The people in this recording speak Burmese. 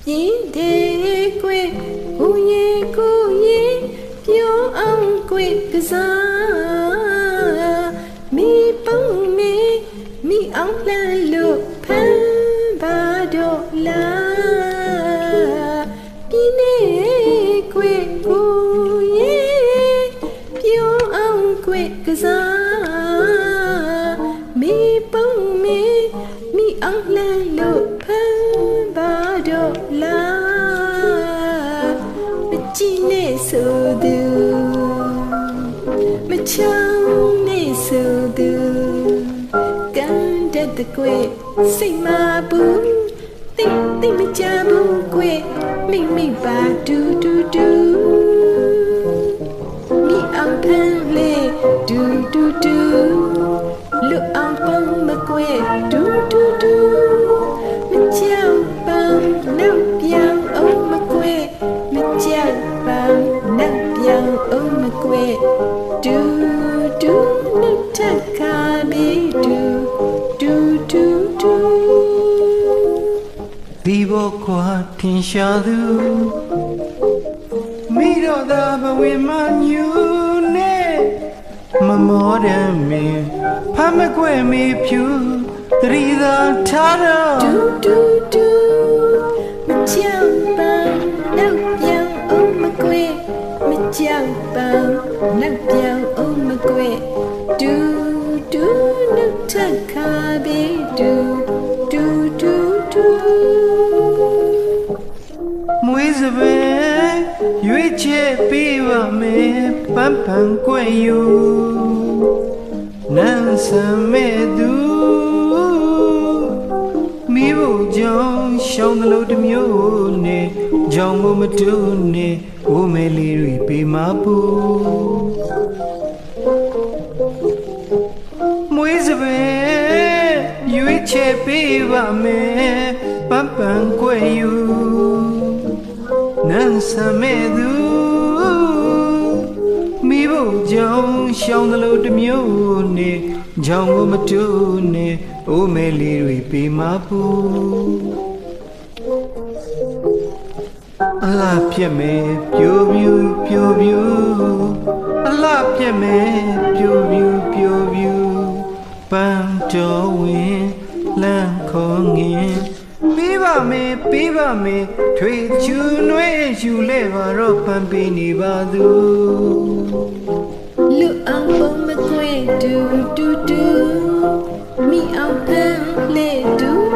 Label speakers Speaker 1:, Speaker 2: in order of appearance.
Speaker 1: Yinde kwe uye ko စားမိပုံမေမိအောင်လှမ်းလို့ဖမ်းပါတော့လားပြင်းနေခွေကိုရဲ့ပြုံးအောင်ခွေကစားမိပုံမေမိအောင်လှမ်းလို့ဖမ်းပါတော့လားမကြည့်နဲ့ဆိုသူမချောင်းနဲ့ဆိုသူကန်တဲ့တကွေစိတ်မပူတိတ်မကြဘူးကွေမိပါတူမိအောင်ဖမ်းလေတူလွတ်အောင်ပုံမကွေတူမကြောက်ပါနောက်ပြောင်းအောင်မကွေမကြောက်ပါနောက်ပြောင်းအောင်မကွေတူနှုတ်ထက်ခါမီတူ
Speaker 2: ဒီဘောခွာထင်ရှားသူမိတော့သာဘဝမညူနဲ့မမောတယ်မင်းဖမ်းမကွဲမေဖြူတရီသာထားတော့
Speaker 1: တူမကြောက်ပါနောက်ပြောင်းအောင်မကွေမကြောက်ပါနောက်ပြောင်းအောင်မကွေတူနှုတ်ထက်ခါဘီတူ
Speaker 2: မွေးစပယ်ရွေးချယ်ပေးပါမယ်ပန်းကွယ်ယူနန်းစမဲ့သူမိဖို့ကြောင့်ရှောင်းသလိုတစ်မျိုးနဲ့ကြောင်ကိုမတူနဲ့အိုးမဲလေးတွေပေးမပူမွေးစပယ်ရွေးချယ်ပေးပါမယ်ပန်းကွယ်ယူနန်းစမဲ့သူမိဖို့ကြောင့်ရှောင်းသလိုတစ်မျိုးနဲ့ကြောင်ကိုမတူနဲ့အိုးမဲလေးတွေပေးမပူအလားပြက်မယ်ပြိုပြူအလားပြက်မယ်ပြိုပြူပန်းတော်ဝင်လမ်းခေါ်ငင်ပေးပါမယ်ထွေချူနွေးယူလဲပါတော့ပန်းပေးနေပါသူ
Speaker 1: လူအောင်ပုံမကွေတူမိအောင်ဖမ်းလေတူ